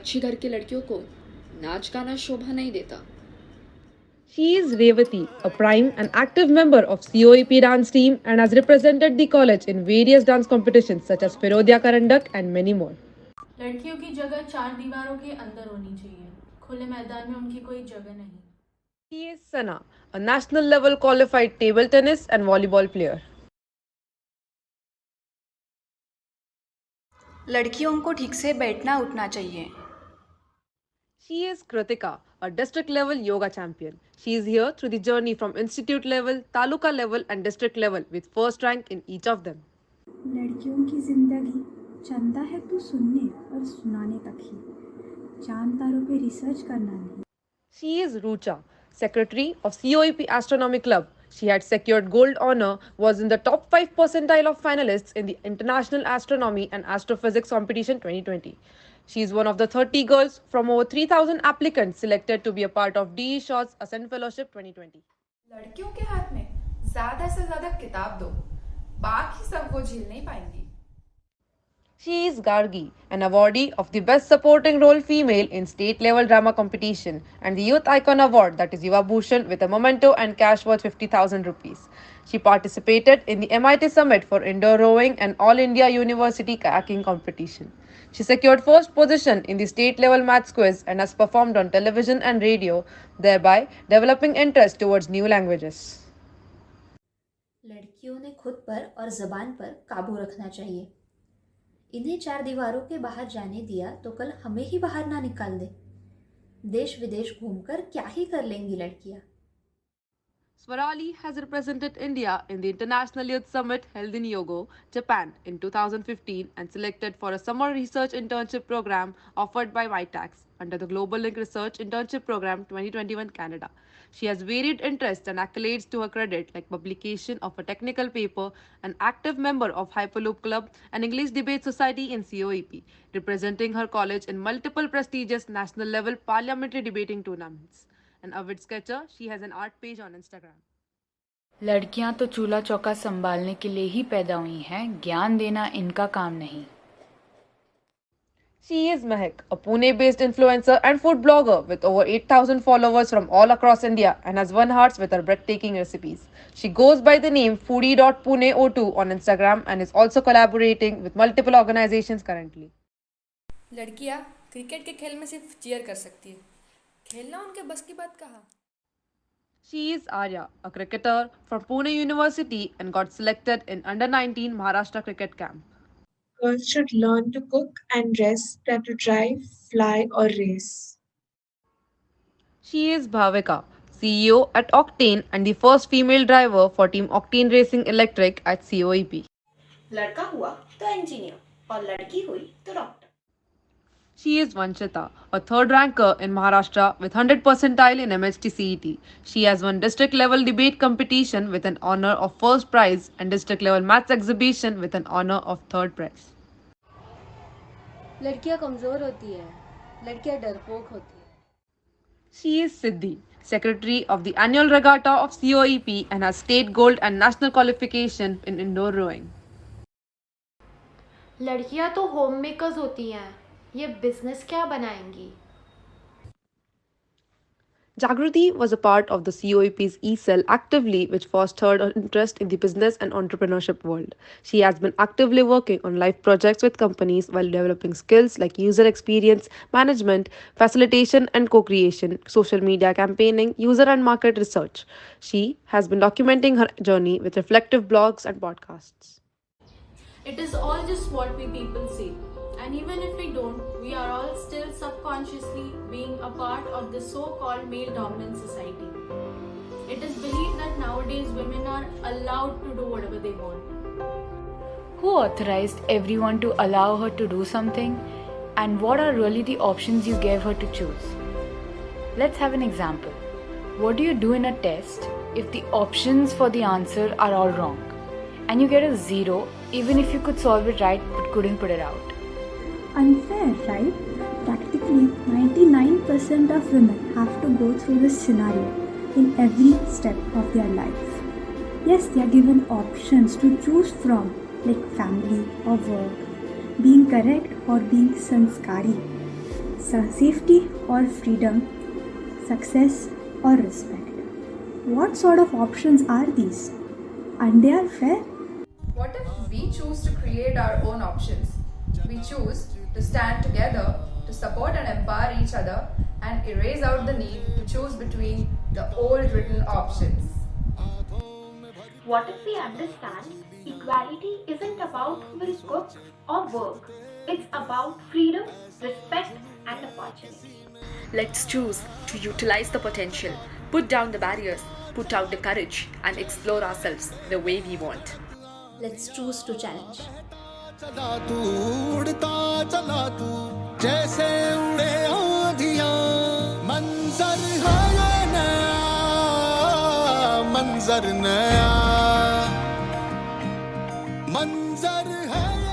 अच्छी घर की लड़कियों को नाच गाना शोभा नहीं देता। She is Revati, a prime and active member of COEP dance team and has represented the college in various dance competitions such as Firodia Karandak and many more. लड़कियों की जगह चार दीवारों के अंदर होनी चाहिए, खुले मैदान में उनकी कोई जगह नहीं। She is Sana, a national level qualified table tennis and volleyball player. लड़कियों को ठीक से बैठना उठना चाहिए। She is Kritika, a district level yoga champion. She is here through the journey from institute level, taluka level, and district level with first rank in each of them. लड़कियों की जिंदगी चलता है तो सुनने और सुनाने तक ही, चांद तारों पे रिसर्च करना नहीं। She is Rucha, secretary of COEP Astronomy Club. She had secured gold honor, was in the top 5 percentile of finalists in the International Astronomy and Astrophysics Competition 2020. She is one of the 30 girls from over 3,000 applicants selected to be a part of DE Shaw's Ascent Fellowship 2020. लड़कियों के हाथ में ज्यादा से ज्यादा किताब दो, बाकी सब वो झेल नहीं पाएंगी। She is Gargi, an awardee of the Best Supporting Role Female in State Level Drama Competition and the Youth Icon Award, that is Yuva Bhushan, with a memento and cash worth 50,000 rupees. She participated in the MIT Summit for Indoor Rowing and All India University Kayaking Competition. She secured first position in the state level maths quiz and has performed on television and radio, thereby developing interest towards new languages. लड़कियों ने खुद पर और ज़बान पर काबू रखना चाहिए। इन्हें चार दीवारों के बाहर जाने दिया तो कल हमें ही बाहर ना निकाल दे। देश विदेश घूमकर क्या ही कर लेंगी लड़कियां। Swarali has represented India in the International Youth Summit held in Hyogo, Japan in 2015 and selected for a summer research internship program offered by Vitax under the Global Link Research Internship Program 2021 Canada. She has varied interests and accolades to her credit, like publication of a technical paper, an active member of Hyperloop Club, and English Debate Society in COEP, representing her college in multiple prestigious national level parliamentary debating tournaments. An avid sketcher, she has an art page on Instagram. लड़कियां तो चूल्हा चौका संभालने के लिए ही पैदा हुई हैं, ज्ञान देना इनका काम नहीं। She is Mehak, a Pune-based influencer and food blogger with over 8,000 followers from all across India and has won hearts with her breathtaking recipes. She goes by the name foodie.pune02 on Instagram and is also collaborating with multiple organizations currently. लड़कियां cricket के खेल में सिर्फ cheer कर सकती है, खेलना उनके बस की बात कहाँ। She is Arya, a cricketer from Pune University and got selected in Under-19 Maharashtra cricket camp. Girls should learn to cook and dress than to drive, fly, or race. She is Bhavika, CEO at Octane and the first female driver for Team Octane Racing Electric at COEP. लड़का हुआ तो engineer और लड़की हुई तो doctor. She is Vanshita, a third ranker in Maharashtra with 100 percentile in MHT CET. She has won district level debate competition with an honor of first prize and district level maths exhibition with an honor of third prize. लड़कियां कमजोर होती है, लड़कियां डरपोक होती है। She is Siddhi, secretary of the annual regatta of COEP and has state gold and national qualification in indoor rowing. लड़कियां तो होम मेकर्स होती हैं, ये बिजनेस क्या बनाएंगी। Jagruti was a part of the COEP's e-cell actively, which fostered her interest in the business and entrepreneurship world. She has been actively working on life projects with companies while developing skills like user experience, management, facilitation and co-creation, social media campaigning, user and market research. She has been documenting her journey with reflective blogs and podcasts. It is all just what we people say. And even if we don't, we are all still subconsciously being a part of the so-called male dominant society. It is believed that nowadays women are allowed to do whatever they want. Who authorized everyone to allow her to do something? And what are really the options you gave her to choose? Let's have an example. What do you do in a test if the options for the answer are all wrong? And you get a 0 even if you could solve it right but couldn't put it out. Unfair, right? Practically 99% of women have to go through this scenario in every step of their life. Yes, they are given options to choose from, like family or work, being correct or being sanskari. safety or freedom, success or respect. What sort of options are these? And they are fair? What if we choose to create our own options? We choose to stand together, to support and empower each other, and erase out the need to choose between the old written options. What if we understand equality isn't about who will cook or work? It's about freedom, respect, and opportunity. Let's choose to utilize the potential, put down the barriers, put out the courage, and explore ourselves the way we want. Let's choose to challenge. चला तू उड़ता चला तू जैसे उड़े आंधियां मंजर है ये नया मंजर नया मंजर है